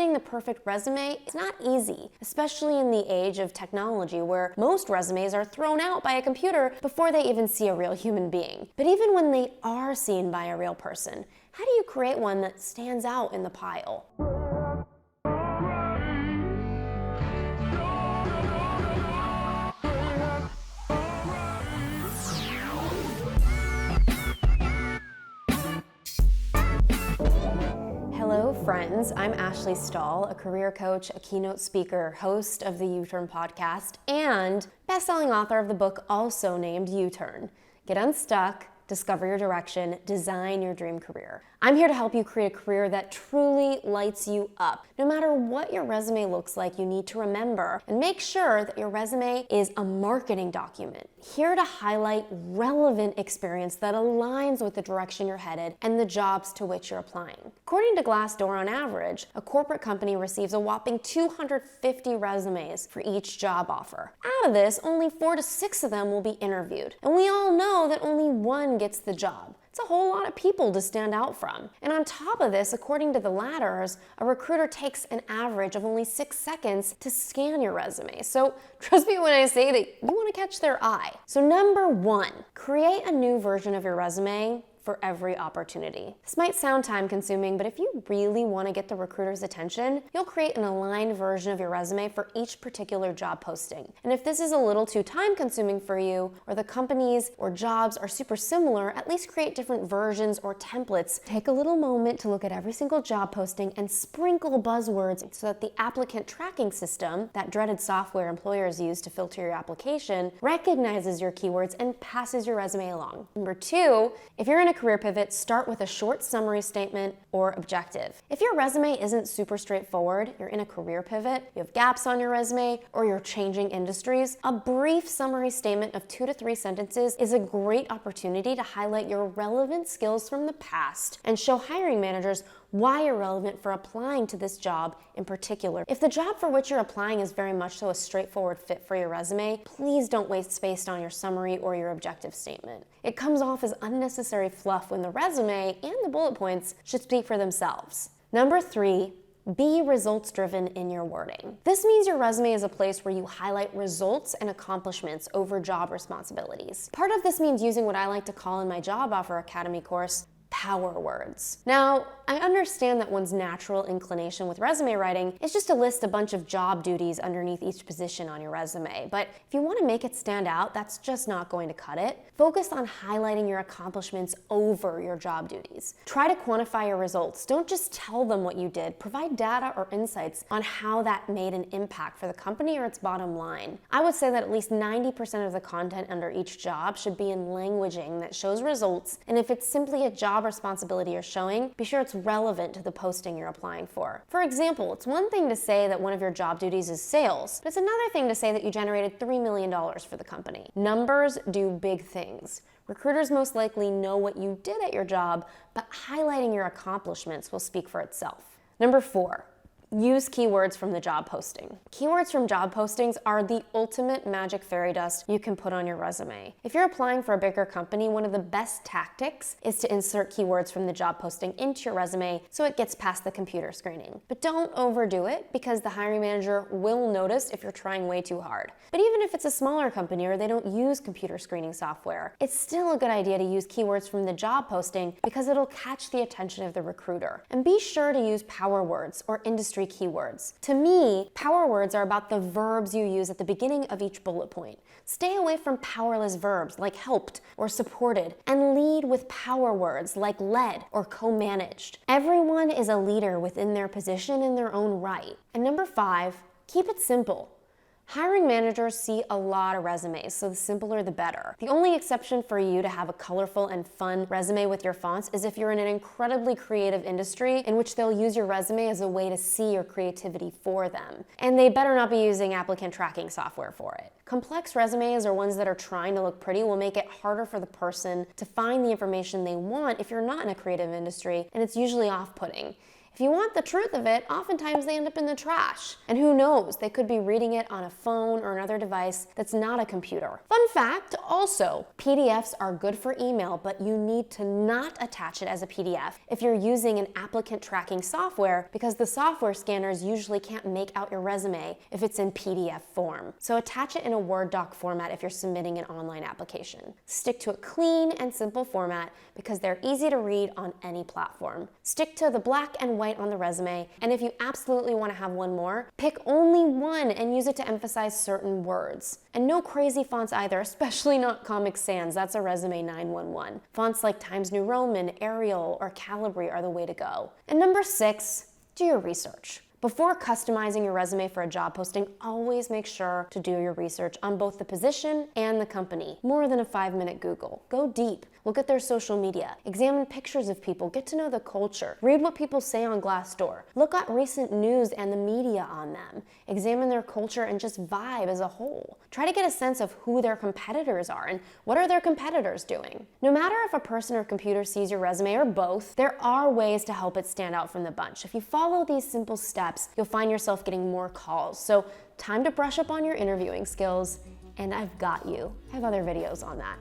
crafting the perfect resume is not easy, especially in the age of technology where most resumes are thrown out by a computer before they even see a real human being. But even when they are seen by a real person, how do you create one that stands out in the pile? Hello friends, I'm AshleyStahl, a career coach, a keynote speaker, host of the U-Turn podcast, and best-selling author of the book also named U-Turn. Get unstuck, discover your direction, design your dream career. I'm here to help you create a career that truly lights you up. No matter what your resume looks like, you need to remember and make sure that your resume is a marketing document, here to highlight relevant experience that aligns with the direction you're headed and the jobs to which you're applying. According to Glassdoor, on average, a corporate company receives a whopping 250 resumes for each job offer. Out of this, only 4 to 6 of them will be interviewed. And we all know that only one gets the job. It's a whole lot of people to stand out from. And on top of this, according to the ladders, a recruiter takes an average of only 6 seconds to scan your resume. So trust me when I say that you want to catch their eye. So number 1, create a new version of your resume for every opportunity. This might sound time consuming, but if you really want to get the recruiter's attention, you'll create an aligned version of your resume for each particular job posting. And if this is a little too time consuming for you, or the companies or jobs are super similar, at least create different versions or templates. Take a little moment to look at every single job posting and sprinkle buzzwords so that the applicant tracking system, that dreaded software employers use to filter your application, recognizes your keywords and passes your resume along. Number 2, if you're in a career pivot, start with a short summary statement or objective. If your resume isn't super straightforward, you're in a career pivot, you have gaps on your resume, or you're changing industries, a brief summary statement of 2 to 3 sentences is a great opportunity to highlight your relevant skills from the past and show hiring managers why you're relevant for applying to this job in particular. If the job for which you're applying is very much so a straightforward fit for your resume, please don't waste space on your summary or your objective statement. It comes off as unnecessary fluff when the resume and the bullet points should speak for themselves. Number 3, be results-driven in your wording. This means your resume is a place where you highlight results and accomplishments over job responsibilities. Part of this means using what I like to call in my Job Offer Academy course, power words. Now, I understand that one's natural inclination with resume writing is just to list a bunch of job duties underneath each position on your resume, but if you want to make it stand out, that's just not going to cut it. Focus on highlighting your accomplishments over your job duties. Try to quantify your results. Don't just tell them what you did. Provide data or insights on how that made an impact for the company or its bottom line. I would say that at least 90% of the content under each job should be in languaging that shows results, and if it's simply a job responsibility you're showing, be sure it's relevant to the posting you're applying for. For example, it's one thing to say that one of your job duties is sales, but it's another thing to say that you generated $3 million for the company. Numbers do big things. Recruiters most likely know what you did at your job, but highlighting your accomplishments will speak for itself. Number 4, use keywords from the job posting. Keywords from job postings are the ultimate magic fairy dust you can put on your resume. If you're applying for a bigger company, one of the best tactics is to insert keywords from the job posting into your resume so it gets past the computer screening. But don't overdo it because the hiring manager will notice if you're trying way too hard. But even if it's a smaller company or they don't use computer screening software, it's still a good idea to use keywords from the job posting because it'll catch the attention of the recruiter. And be sure to use power words or industry keywords. To me, power words are about the verbs you use at the beginning of each bullet point. Stay away from powerless verbs like helped or supported, and lead with power words like led or co-managed. Everyone is a leader within their position in their own right. And number 5, keep it simple. Hiring managers see a lot of resumes, so the simpler the better. The only exception for you to have a colorful and fun resume with your fonts is if you're in an incredibly creative industry in which they'll use your resume as a way to see your creativity for them. And they better not be using applicant tracking software for it. Complex resumes or ones that are trying to look pretty will make it harder for the person to find the information they want if you're not in a creative industry, and it's usually off-putting. If you want the truth of it, oftentimes they end up in the trash. And who knows, they could be reading it on a phone or another device that's not a computer. Fun fact, also, PDFs are good for email, but you need to not attach it as a PDF if you're using an applicant tracking software, because the software scanners usually can't make out your resume if it's in PDF form. So attach it in a Word doc format if you're submitting an online application. Stick to a clean and simple format because they're easy to read on any platform. Stick to the black and white on the resume, and if you absolutely want to have one more, pick only one and use it to emphasize certain words. And no crazy fonts either, especially not Comic Sans. That's a resume 911. Fonts like Times New Roman, Arial, or Calibri are the way to go. And number 6, do your research. Before customizing your resume for a job posting, always make sure to do your research on both the position and the company. More than a 5-minute Google. Go deep. Look at their social media. Examine pictures of people. Get to know the culture. Read what people say on Glassdoor. Look at recent news and the media on them. Examine their culture and just vibe as a whole. Try to get a sense of who their competitors are and what are their competitors doing. No matter if a person or computer sees your resume or both, there are ways to help it stand out from the bunch. If you follow these simple steps, you'll find yourself getting more calls. So time to brush up on your interviewing skills, and I've got you. I have other videos on that.